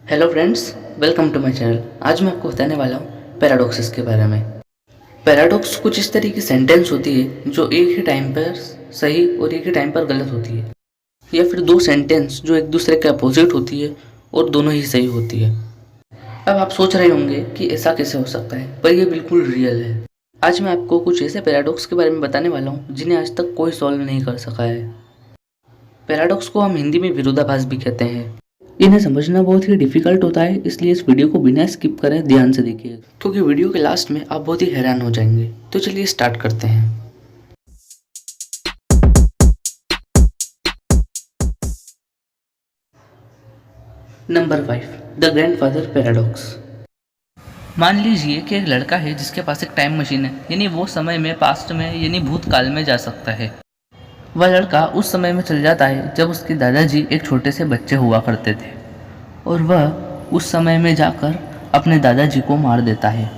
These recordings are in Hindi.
Hello friends, welcome to my channel. आज मैं आपको बताने वाला हूँ पैराडॉक्सेस के बारे में। पैराडॉक्स कुछ इस तरह की सेंटेंस होती है जो एक ही टाइम पर सही और एक ही टाइम पर गलत होती है, या फिर दो सेंटेंस जो एक दूसरे के अपोजिट होती है और दोनों ही सही होती है। अब आप सोच रहे होंगे कि ऐसा कैसे हो सकता है, पर यह बिल्कुल रियल है। आज मैं आपको कुछ ऐसे पैराडॉक्स के बारे में बताने वाला हूँ जिन्हें आज तक कोई सॉल्व नहीं कर सका है। पैराडॉक्स को हम हिंदी में विरोधाभास भी कहते हैं। इन्हें समझना बहुत ही डिफिकल्ट होता है, इसलिए इस वीडियो को बिना स्किप करें ध्यान से देखिए, क्योंकि वीडियो के लास्ट में आप बहुत ही हैरान हो जाएंगे। तो चलिए स्टार्ट करते हैं। Number 5, the grandfather paradox. मान लीजिए कि एक लड़का है जिसके पास एक टाइम मशीन है, यानी वो समय में पास्ट में यानी भूतकाल में जा सकता है। वह लड़का उस समय में चल जाता है जब उसके दादाजी एक छोटे से बच्चे हुआ करते थे, और वह उस समय में जाकर अपने दादाजी को मार देता है।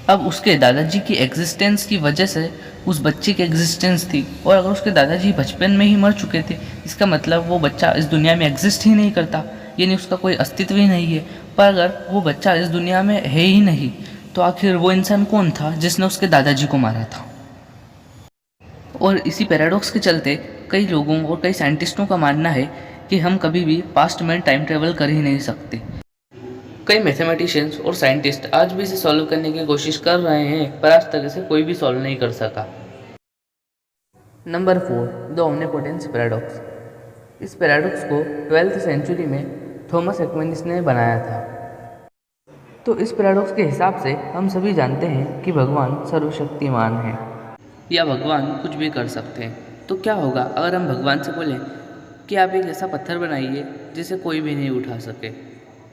अब उसके दादाजी की एग्जिस्टेंस की वजह से उस बच्चे की एग्जिस्टेंस थी, और अगर उसके दादाजी बचपन में ही मर चुके थे, इसका मतलब वो बच्चा इस दुनिया में एग्जिस्ट ही नहीं करता, यानी उसका कोई अस्तित्व ही नहीं है। पर अगर वो बच्चा इस दुनिया में है ही नहीं, तो आखिर वो इंसान कौन था जिसने उसके दादाजी को मारा था। और इसी पैराडॉक्स के चलते कई लोगों और कई साइंटिस्टों का मानना है कि हम कभी भी पास्ट में टाइम ट्रेवल कर ही नहीं सकते। कई मैथमेटिशियंस और साइंटिस्ट आज भी इसे सॉल्व करने की कोशिश कर रहे हैं, पर आज तक इसे कोई भी सॉल्व नहीं कर सका। Number 4, the omnipotence paradox. इस पैराडॉक्स को 12th सेंचुरी में थॉमस एक्विनिस ने बनाया था। तो इस पैराडॉक्स के हिसाब से हम सभी जानते हैं कि भगवान सर्वशक्तिमान है, या भगवान कुछ भी कर सकते हैं। तो क्या होगा अगर हम भगवान से बोलें कि आप एक ऐसा पत्थर बनाइए जिसे कोई भी नहीं उठा सके,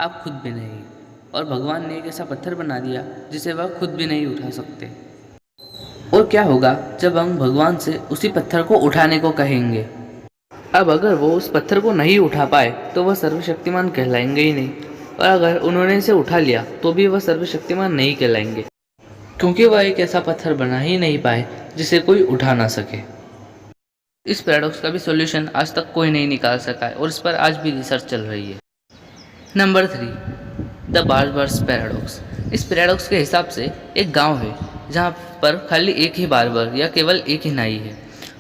आप खुद भी नहीं, और भगवान ने एक ऐसा पत्थर बना दिया जिसे वह खुद भी नहीं उठा सकते। और क्या होगा जब हम भगवान से उसी पत्थर को उठाने को कहेंगे। अब अगर वो उस पत्थर को नहीं उठा पाए तो वह सर्वशक्तिमान कहलाएंगे ही नहीं, और अगर उन्होंने इसे उठा लिया तो भी वह सर्वशक्तिमान नहीं कहलाएंगे, क्योंकि वह एक ऐसा पत्थर बना ही नहीं पाए जिसे कोई उठा ना सके। इस पैराडॉक्स का भी सॉल्यूशन आज तक कोई नहीं निकाल सका है, और इस पर आज भी रिसर्च चल रही है। Number 3, the barbers paradox. इस पैराडॉक्स के हिसाब से एक गांव है जहां पर खाली एक ही बार्बर या केवल एक ही नाई है।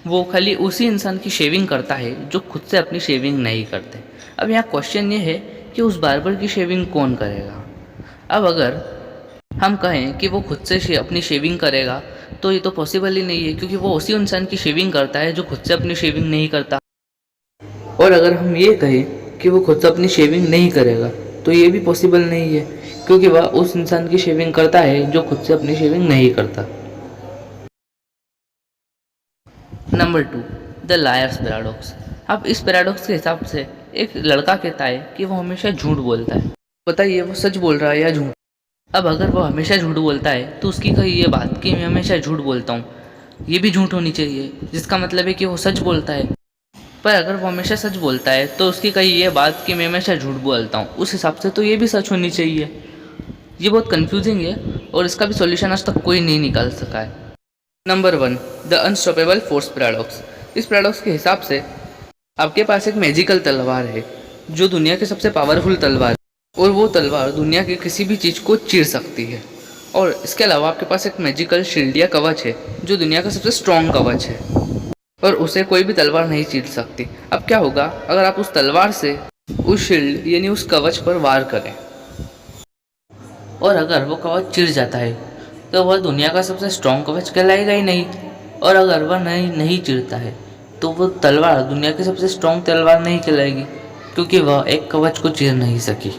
वो खाली उसी इंसान की शेविंग करता है जो खुद से अपनी शेविंग नहीं करते। अब यहाँ क्वेश्चन ये है कि उस बार्बर की शेविंग कौन करेगा। अब अगर हम कहें कि वो खुद से अपनी शेविंग करेगा, तो ये तो पॉसिबल ही नहीं है, क्योंकि वो उसी इंसान की शेविंग करता है जो खुद से अपनी शेविंग नहीं करता। और अगर हम ये कहें कि वो खुद से अपनी शेविंग नहीं करेगा, तो ये भी पॉसिबल नहीं है, क्योंकि वह उस इंसान की शेविंग करता है जो खुद से अपनी शेविंग नहीं करता। Number 2, the lawyers paradox. अब इस पैराडॉक्स के हिसाब से एक लड़का कहता है कि वो हमेशा झूठ बोलता है। बताइए वो सच बोल रहा है या झूठ। अब अगर वो हमेशा झूठ बोलता है तो उसकी कही ये बात कि मैं हमेशा झूठ बोलता हूँ, ये भी झूठ होनी चाहिए, जिसका मतलब है कि वो सच बोलता है। पर अगर वो हमेशा सच बोलता है तो उसकी कही ये बात कि मैं हमेशा झूठ बोलता हूँ, उस हिसाब से तो ये भी सच होनी चाहिए। ये बहुत कंफ्यूजिंग है, और इसका भी सॉल्यूशन आज तक कोई नहीं निकाल सका है। Number 1, the unstoppable force paradox. इस पैराडॉक्स के हिसाब से आपके पास एक मैजिकल तलवार है जो दुनिया की सबसे पावरफुल तलवार है, और वो तलवार दुनिया की किसी भी चीज़ को चीर सकती है। और इसके अलावा आपके पास एक मैजिकल शील्ड या कवच है जो दुनिया का सबसे स्ट्रॉन्ग कवच है, और उसे कोई भी तलवार नहीं चीर सकती। अब क्या होगा अगर आप उस तलवार से उस शील्ड यानी उस कवच पर वार करें, और अगर वो कवच चिर जाता है तो वह दुनिया का सबसे स्ट्रॉन्ग कवच कहलाएगा ही नहीं, और अगर वह नहीं चिरता है तो वो तलवार दुनिया की सबसे स्ट्रॉन्ग तलवार नहीं कहलाएगी, क्योंकि वह एक कवच को चीर नहीं सकी।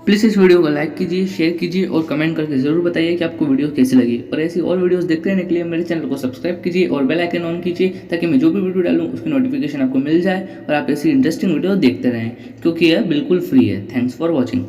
प्लीज़ इस वीडियो को लाइक कीजिए, शेयर कीजिए और कमेंट करके ज़रूर बताइए कि आपको वीडियो कैसी लगी। और ऐसी और वीडियोस देखते रहने के लिए मेरे चैनल को सब्सक्राइब कीजिए और बेल आइकन ऑन कीजिए, ताकि मैं जो भी वीडियो डालूँ उसकी नोटिफिकेशन आपको मिल जाए और आप ऐसी इंटरेस्टिंग वीडियो देखते रहें, क्योंकि यह बिल्कुल फ्री है। Thanks for watching.